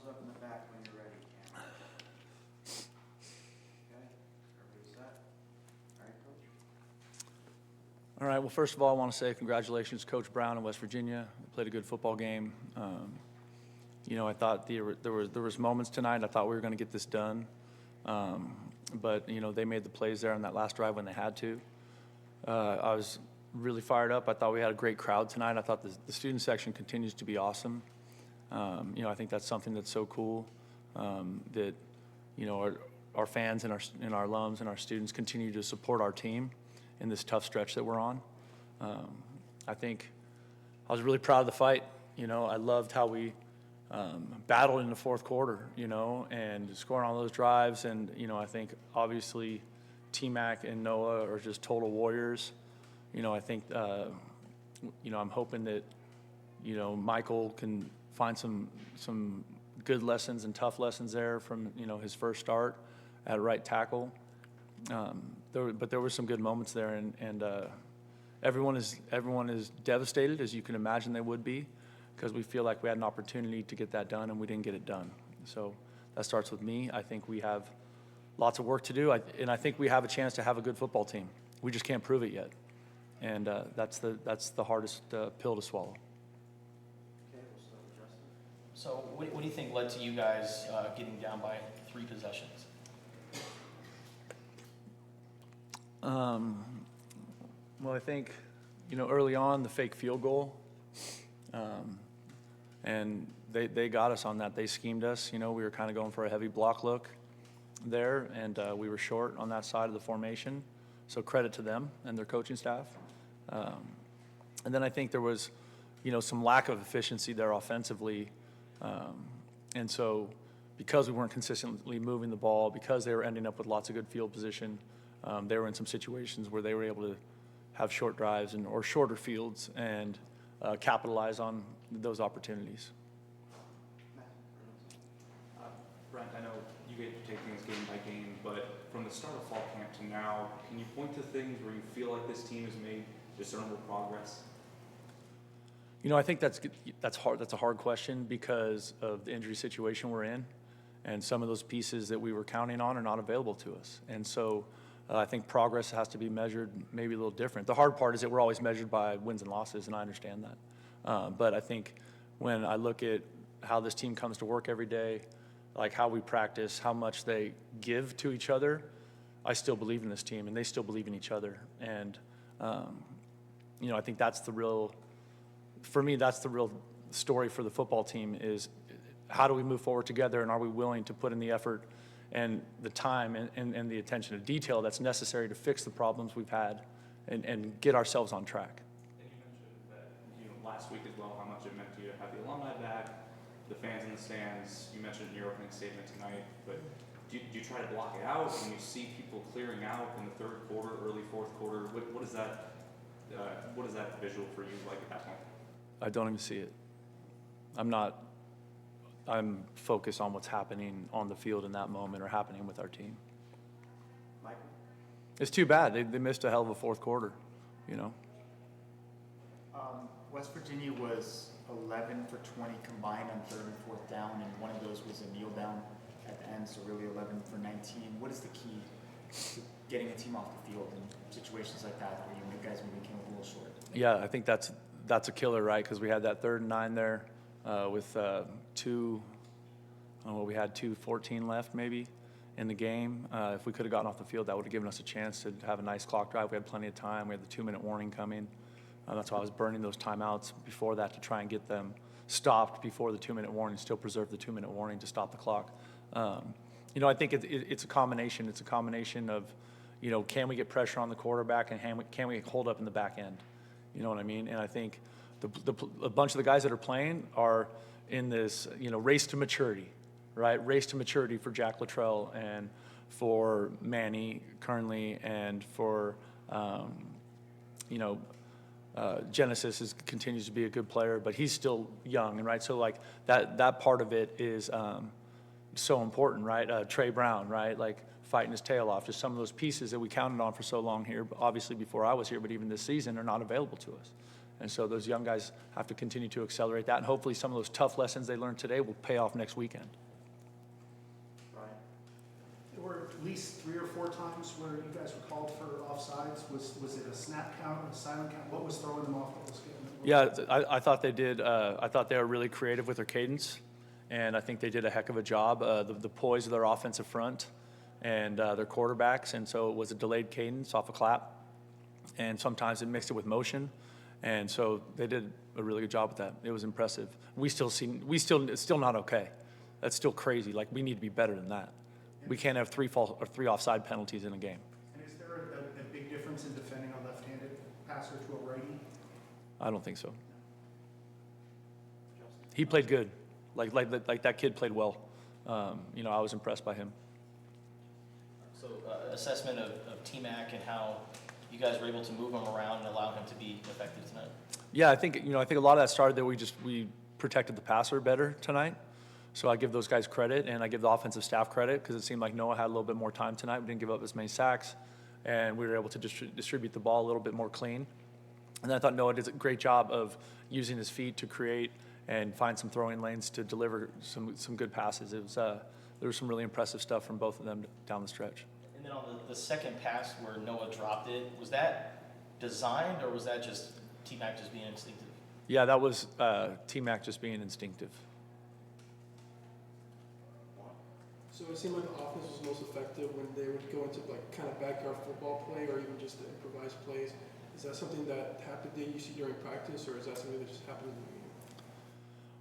thumbs up in the back when you're ready, Cam. Okay, everybody set? All right, Coach. All right, well, first of all, I want to say congratulations, Coach Brown in West Virginia. Played a good football game. I thought there was moments tonight I thought we were going to get this done. But they made the plays there on that last drive when they had to. I was really fired up. I thought we had a great crowd tonight. I thought the student section continues to be awesome. I think that's something that's so cool that our fans and our alums and our students continue to support our team in this tough stretch that we're on. I think I was really proud of the fight. I loved how we battled in the fourth quarter, and scoring on those drives. And, I think obviously T-Mac and Noah are just total warriors. I think, I'm hoping that, Michael can find some good lessons and tough lessons there from, his first start at right tackle. But there were some good moments there, and everyone is devastated, as you can imagine they would be, because we feel like we had an opportunity to get that done and we didn't get it done. So that starts with me. I think we have lots of work to do, and I think we have a chance to have a good football team. We just can't prove it yet, and that's the hardest pill to swallow. Okay, we'll start with Justin. So what do you think led to you guys getting down by 3 possessions? Well, I think, early on, the fake field goal, and they got us on that. They schemed us. We were kind of going for a heavy block look there, and we were short on that side of the formation. So credit to them and their coaching staff. And then I think there was, some lack of efficiency there offensively. And so because we weren't consistently moving the ball, because they were ending up with lots of good field position, they were in some situations where they were able to have short drives or shorter fields and capitalize on those opportunities. Brent, I know you get to take things game by game, but from the start of fall camp to now, can you point to things where you feel like this team has made discernible progress? I think that's hard. That's a hard question because of the injury situation we're in, and some of those pieces that we were counting on are not available to us. And so I think progress has to be measured maybe a little different. The hard part is that we're always measured by wins and losses, and I understand that. But I think when I look at how this team comes to work every day, like how we practice, how much they give to each other, I still believe in this team, and they still believe in each other. And, I think that's the real story for the football team is how do we move forward together, and are we willing to put in the effort and the time and the attention to detail that's necessary to fix the problems we've had and get ourselves on track. And you mentioned that last week as well how much it meant to you to have the alumni back, the fans in the stands. You mentioned in your opening statement tonight, but do you try to block it out when you see people clearing out in the third quarter, early fourth quarter? What is that visual for you like at that point? I don't even see it. I'm focused on what's happening on the field in that moment or happening with our team. Michael? It's too bad. They missed a hell of a fourth quarter, West Virginia was 11 for 20 combined on third and fourth down, and one of those was a kneel down at the end, so really 11 for 19. What is the key to getting a team off the field in situations like that where you guys maybe came up a little short? Yeah, I think that's a killer, right? Because we had that 3rd and 9 there with we had 2:14 left maybe in the game. If we could have gotten off the field, that would have given us a chance to have a nice clock drive. We had plenty of time. We had the 2-minute warning coming. That's why I was burning those timeouts before that to try and get them stopped before the 2-minute warning, still preserve the 2-minute warning to stop the clock. I think it's a combination. It's a combination of, can we get pressure on the quarterback and can we hold up in the back end? You know what I mean? And I think a bunch of the guys that are playing are in this, race to maturity, right? Race to maturity for Jack Luttrell and for Manny currently and for, Genesis continues to be a good player, but he's still young, and right? So like that part of it is so important, right? Trey Brown, right? Like fighting his tail off. Just some of those pieces that we counted on for so long here, obviously before I was here, but even this season are not available to us. And so those young guys have to continue to accelerate that, and hopefully some of those tough lessons they learned today will pay off next weekend. Ryan? There were at least 3 or 4 times where you guys were called for offsides. Was it a snap count, a silent count? What was throwing them off? What was getting them? Yeah, I thought they did. I thought they were really creative with their cadence, and I think they did a heck of a job. The poise of their offensive front and their quarterbacks, and so it was a delayed cadence off a clap, and sometimes it mixed it with motion, and so they did a really good job with that. It was impressive. It's still not okay. That's still crazy. Like, we need to be better than that. We can't have 3 offside penalties in a game. And is there a big difference in defending a left-handed passer to a righty? I don't think so. He played good. Like that kid played well. I was impressed by him. So assessment of T-Mac and how you guys were able to move him around and allow him to be effective tonight. Yeah, I think a lot of that started that we protected the passer better tonight. So I give those guys credit, and I give the offensive staff credit because it seemed like Noah had a little bit more time tonight. We didn't give up as many sacks, and we were able to distribute the ball a little bit more clean. And I thought Noah did a great job of using his feet to create and find some throwing lanes to deliver some good passes. It was there was some really impressive stuff from both of them down the stretch. And then on the second pass where Noah dropped it, was that designed or was that just T-Mac just being instinctive? Yeah, that was T-Mac just being instinctive. So it seemed like the offense was most effective when they would go into like kind of backyard football play or even just the improvised plays. Is that something that happened that you see during practice, or is that something that just happened in the game?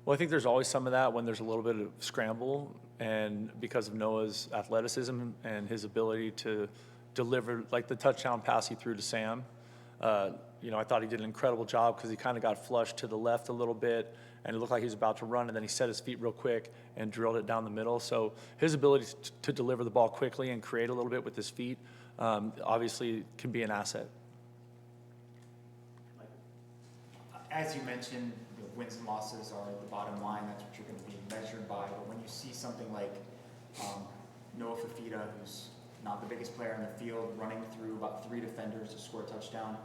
Well, I think there's always some of that when there's a little bit of scramble, and because of Noah's athleticism and his ability to deliver, like the touchdown pass he threw to Sam. I thought he did an incredible job because he kind of got flushed to the left a little bit, and it looked like he was about to run, and then he set his feet real quick and drilled it down the middle. So his ability to deliver the ball quickly and create a little bit with his feet obviously can be an asset. As you mentioned, the wins and losses are the bottom line. That's what you're going to be measured by. But when you see something like Noah Fafita, who's not the biggest player in the field, running through about 3 defenders to score a touchdown,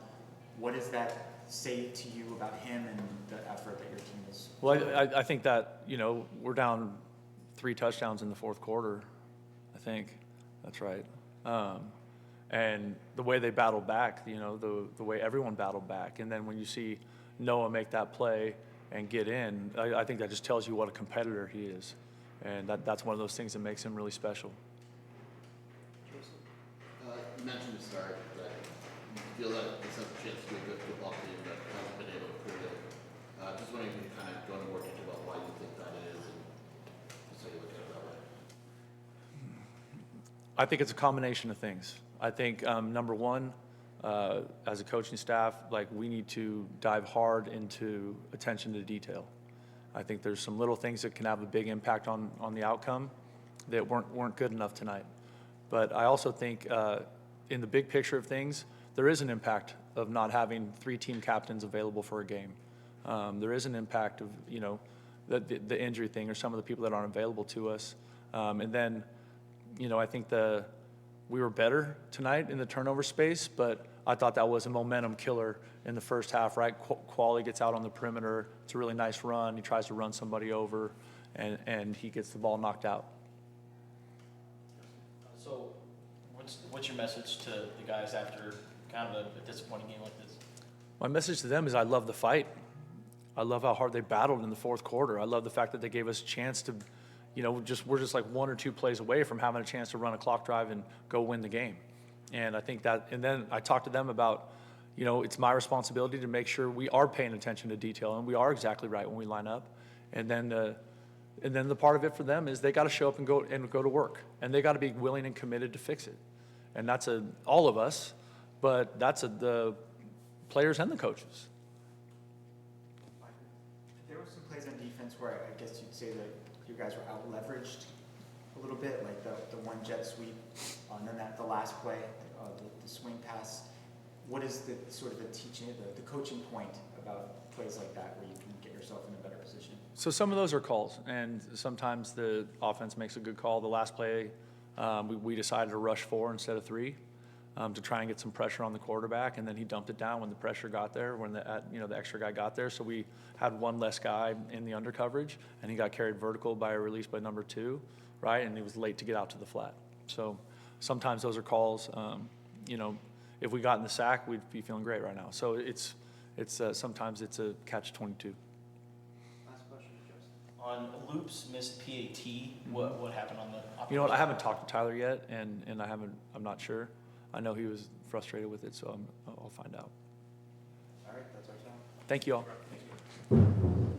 what does that say to you about him and the effort that your team is? Well, I think that, we're down 3 touchdowns in the fourth quarter, I think. That's right. And the way they battled back, the way everyone battled back. And then when you see Noah make that play and get in, I think that just tells you what a competitor he is. And that's one of those things that makes him really special. You mentioned to start that you feel that this has a chance to be a good football team that hasn't been able to prove it. Just wondering if you can kind of go into more detail about why you think that is and just how you look at it that way. I think it's a combination of things. I think, number one, as a coaching staff, we need to dive hard into attention to detail. I think there's some little things that can have a big impact on the outcome that weren't good enough tonight. But I also think in the big picture of things, there is an impact of not having 3 team captains available for a game. There is an impact of, the injury thing or some of the people that aren't available to us. And then, I think we were better tonight in the turnover space, but I thought that was a momentum killer in the first half, right? Qualley gets out on the perimeter. It's a really nice run. He tries to run somebody over, and he gets the ball knocked out. So what's your message to the guys after kind of a disappointing game like this? My message to them is I love the fight. I love how hard they battled in the fourth quarter. I love the fact that they gave us a chance to, we're just like 1 or 2 plays away from having a chance to run a clock drive and go win the game. And I think that, and then I talked to them about, it's my responsibility to make sure we are paying attention to detail and we are exactly right when we line up. And then the part of it for them is they got to show up and go to work, and they got to be willing and committed to fix it. And that's all of us, but that's the players and the coaches. There were some plays on defense where I guess you'd say that you guys were out-leveraged a little bit, like the one jet sweep, and then the last play, the swing pass. What is the sort of the teaching, the coaching point about plays like that where you can get yourself in a better position? So some of those are calls, and sometimes the offense makes a good call. The last play, we decided to rush 4 instead of 3. to try and get some pressure on the quarterback, and then he dumped it down when the pressure got there, when the extra guy got there. So we had one less guy in the under coverage, and he got carried vertical by a release by number 2, right? And he was late to get out to the flat. So sometimes those are calls. If we got in the sack, we'd be feeling great right now. So it's sometimes it's a catch-22. Last question, Justin. On Loop's missed PAT, what happened on the operation? You know what? I haven't talked to Tyler yet, and I'm not sure. I know he was frustrated with it, so I'll find out. All right, that's our time. Thank you all. Thank you.